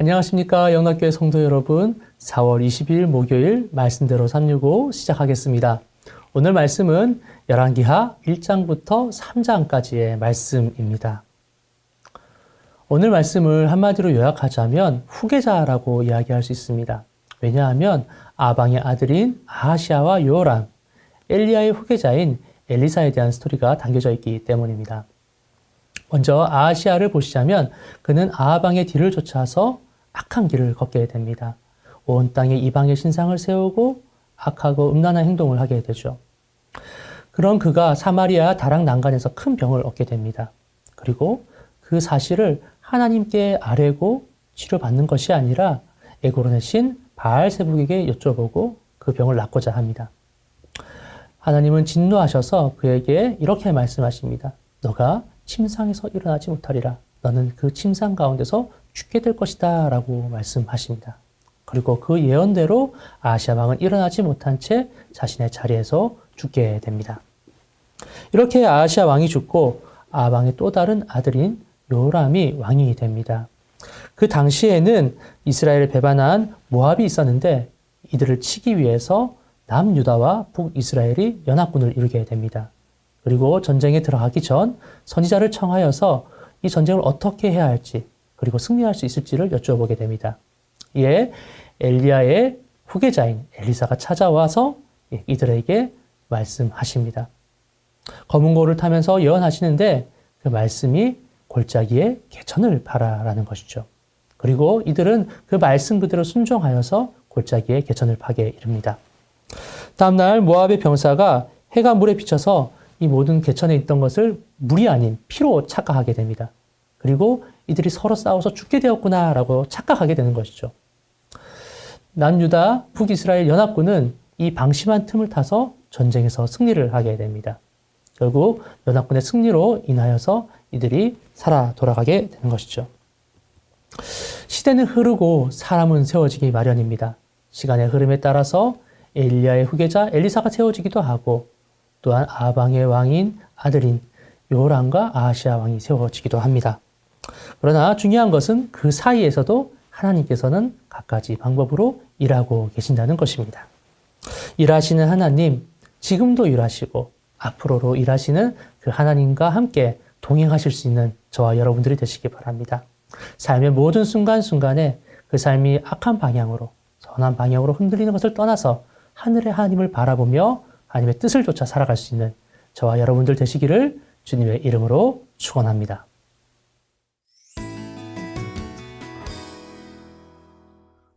안녕하십니까. 영락교회 성도 여러분. 4월 22일 목요일 말씀대로 365 시작하겠습니다. 오늘 말씀은 열왕기하 1장부터 3장까지의 말씀입니다. 오늘 말씀을 한마디로 요약하자면 후계자라고 이야기할 수 있습니다. 왜냐하면 아방의 아들인 아하시아와 요람, 엘리야의 후계자인 엘리사에 대한 스토리가 담겨져 있기 때문입니다. 먼저 아하시아를 보시자면 그는 아하방의 뒤를 쫓아서 악한 길을 걷게 됩니다. 온 땅에 이방의 신상을 세우고 악하고 음란한 행동을 하게 되죠. 그런 그가 사마리아 다락 난간에서 큰 병을 얻게 됩니다. 그리고 그 사실을 하나님께 아뢰고 치료받는 것이 아니라 에고론의 신 바알세북에게 여쭤보고 그 병을 낫고자 합니다. 하나님은 진노하셔서 그에게 이렇게 말씀하십니다. 너가 침상에서 일어나지 못하리라. 너는 그 침상 가운데서 죽게 될 것이다 라고 말씀하십니다. 그리고 그 예언대로 아하시아 왕은 일어나지 못한 채 자신의 자리에서 죽게 됩니다. 이렇게 아하시아 왕이 죽고 아방의 또 다른 아들인 요람이 왕이 됩니다. 그 당시에는 이스라엘을 배반한 모압이 있었는데 이들을 치기 위해서 남유다와 북이스라엘이 연합군을 이루게 됩니다. 그리고 전쟁에 들어가기 전 선지자를 청하여서 이 전쟁을 어떻게 해야 할지 그리고 승리할 수 있을지를 여쭤보게 됩니다. 이에 엘리야의 후계자인 엘리사가 찾아와서 이들에게 말씀하십니다. 검은 고를 타면서 예언하시는데 그 말씀이 골짜기에 개천을 파라라는 것이죠. 그리고 이들은 그 말씀 그대로 순종하여서 골짜기에 개천을 파게 이릅니다. 다음날 모압의 병사가 해가 물에 비쳐서 이 모든 개천에 있던 것을 물이 아닌 피로 착각하게 됩니다. 그리고 이들이 서로 싸워서 죽게 되었구나라고 착각하게 되는 것이죠. 남유다, 북이스라엘 연합군은 이 방심한 틈을 타서 전쟁에서 승리를 하게 됩니다. 결국 연합군의 승리로 인하여서 이들이 살아 돌아가게 되는 것이죠. 시대는 흐르고 사람은 세워지기 마련입니다. 시간의 흐름에 따라서 엘리야의 후계자 엘리사가 세워지기도 하고 또한 아방의 왕인 아들인 요람과 아하시아 왕이 세워지기도 합니다. 그러나 중요한 것은 그 사이에서도 하나님께서는 갖가지 방법으로 일하고 계신다는 것입니다. 일하시는 하나님, 지금도 일하시고 앞으로로 일하시는 그 하나님과 함께 동행하실 수 있는 저와 여러분들이 되시기 바랍니다. 삶의 모든 순간순간에 그 삶이 악한 방향으로, 선한 방향으로 흔들리는 것을 떠나서 하늘의 하나님을 바라보며 하나님의 뜻을 쫓아 살아갈 수 있는 저와 여러분들 되시기를 주님의 이름으로 축원합니다.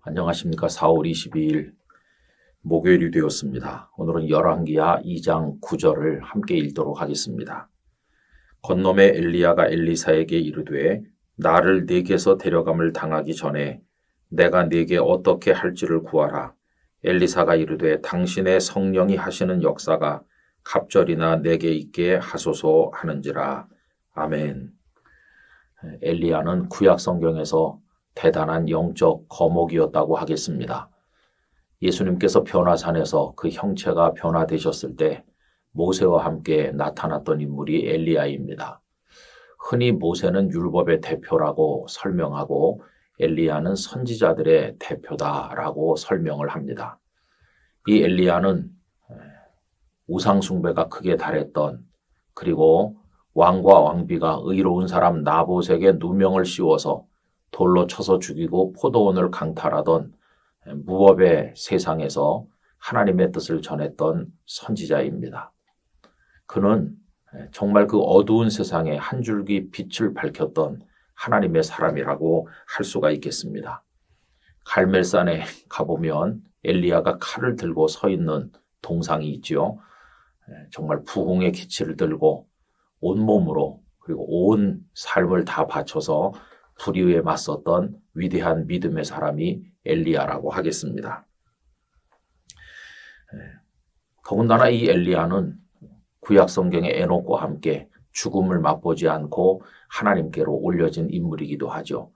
안녕하십니까. 4월 22일 목요일이 되었습니다. 오늘은 열왕기하 2장 9절을 함께 읽도록 하겠습니다. 건놈의 엘리야가 엘리사에게 이르되 나를 네게서 데려감을 당하기 전에 내가 네게 어떻게 할지를 구하라. 엘리사가 이르되 당신의 성령이 하시는 역사가 갑절이나 내게 있게 하소서 하는지라. 아멘. 엘리야는 구약 성경에서 대단한 영적 거목이었다고 하겠습니다. 예수님께서 변화산에서 그 형체가 변화되셨을 때 모세와 함께 나타났던 인물이 엘리야입니다. 흔히 모세는 율법의 대표라고 설명하고 엘리야는 선지자들의 대표다라고 설명을 합니다. 이 엘리야는 우상 숭배가 크게 달했던, 그리고 왕과 왕비가 의로운 사람 나봇에게 누명을 씌워서 돌로 쳐서 죽이고 포도원을 강탈하던 무법의 세상에서 하나님의 뜻을 전했던 선지자입니다. 그는 정말 그 어두운 세상에 한 줄기 빛을 밝혔던 하나님의 사람이라고 할 수가 있겠습니다. 갈멜산에 가보면 엘리야가 칼을 들고 서 있는 동상이 있지요. 정말 부흥의 기치를 들고 온몸으로 그리고 온 삶을 다 바쳐서 불의에 맞섰던 위대한 믿음의 사람이 엘리야라고 하겠습니다. 더군다나 이 엘리야는 구약 성경의 에녹과 함께 죽음을 맛보지 않고 하나님께로 올려진 인물이기도 하죠.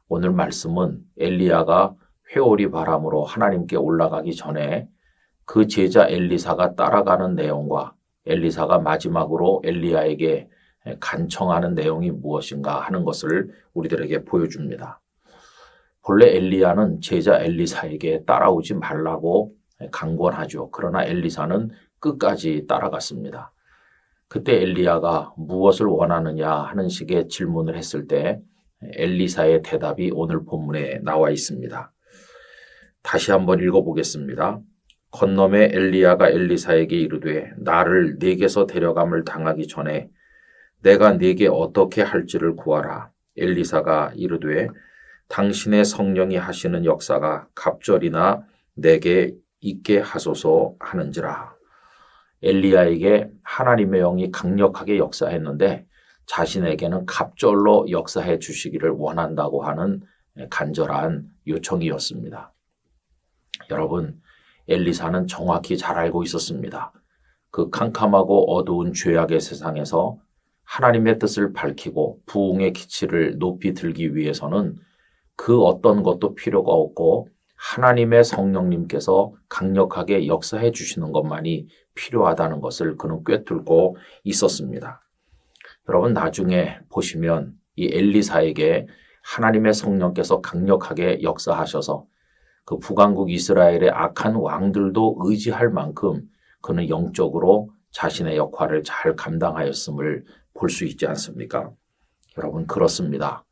오늘 말씀은 엘리야가 회오리 바람으로 하나님께 올라가기 전에 그 제자 엘리사가 따라가는 내용과 엘리사가 마지막으로 엘리야에게 간청하는 내용이 무엇인가 하는 것을 우리들에게 보여줍니다. 본래 엘리야는 제자 엘리사에게 따라오지 말라고 강권하죠. 그러나 엘리사는 끝까지 따라갔습니다. 그때 엘리야가 무엇을 원하느냐 하는 식의 질문을 했을 때 엘리사의 대답이 오늘 본문에 나와 있습니다. 다시 한번 읽어보겠습니다. 건너매 엘리야가 엘리사에게 이르되 나를 네게서 데려감을 당하기 전에 내가 네게 어떻게 할지를 구하라. 엘리사가 이르되 당신의 성령이 하시는 역사가 갑절이나 내게 있게 하소서 하는지라. 엘리야에게 하나님의 영이 강력하게 역사했는데 자신에게는 갑절로 역사해 주시기를 원한다고 하는 간절한 요청이었습니다. 여러분, 엘리사는 정확히 잘 알고 있었습니다. 그 캄캄하고 어두운 죄악의 세상에서 하나님의 뜻을 밝히고 부흥의 기치를 높이 들기 위해서는 그 어떤 것도 필요가 없고 하나님의 성령님께서 강력하게 역사해 주시는 것만이 필요하다는 것을 그는 꿰뚫고 있었습니다. 여러분, 나중에 보시면 이 엘리사에게 하나님의 성령께서 강력하게 역사하셔서 그 북왕국 이스라엘의 악한 왕들도 의지할 만큼 그는 영적으로 자신의 역할을 잘 감당하였음을 볼 수 있지 않습니까? 여러분, 그렇습니다.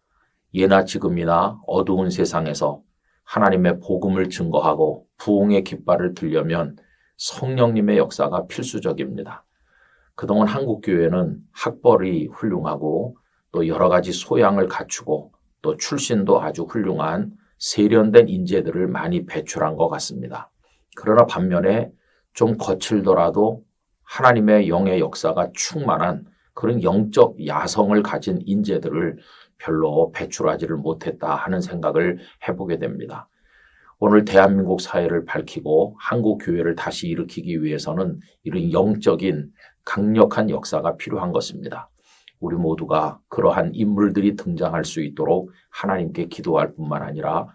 예나 지금이나 어두운 세상에서 하나님의 복음을 증거하고 부흥의 깃발을 들려면 성령님의 역사가 필수적입니다. 그동안 한국교회는 학벌이 훌륭하고 또 여러 가지 소양을 갖추고 또 출신도 아주 훌륭한 세련된 인재들을 많이 배출한 것 같습니다. 그러나 반면에 좀 거칠더라도 하나님의 영의 역사가 충만한 그런 영적 야성을 가진 인재들을 별로 배출하지를 못했다 하는 생각을 해보게 됩니다. 오늘 대한민국 사회를 밝히고 한국 교회를 다시 일으키기 위해서는 이런 영적인 강력한 역사가 필요한 것입니다. 우리 모두가 그러한 인물들이 등장할 수 있도록 하나님께 기도할 뿐만 아니라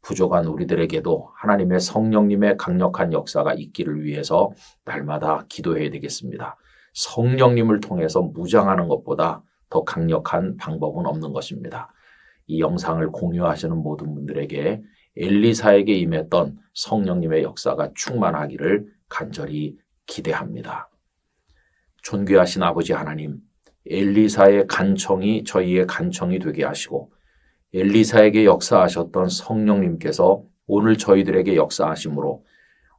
부족한 우리들에게도 하나님의 성령님의 강력한 역사가 있기를 위해서 날마다 기도해야 되겠습니다. 성령님을 통해서 무장하는 것보다 더 강력한 방법은 없는 것입니다. 이 영상을 공유하시는 모든 분들에게 엘리사에게 임했던 성령님의 역사가 충만하기를 간절히 기대합니다. 존귀하신 아버지 하나님, 엘리사의 간청이 저희의 간청이 되게 하시고 엘리사에게 역사하셨던 성령님께서 오늘 저희들에게 역사하심으로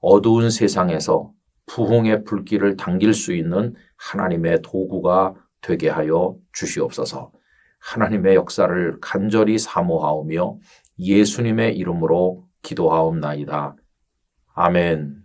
어두운 세상에서 부흥의 불길을 당길 수 있는 하나님의 도구가 되게 하여 주시옵소서. 하나님의 역사를 간절히 사모하오며 예수님의 이름으로 기도하옵나이다. 아멘.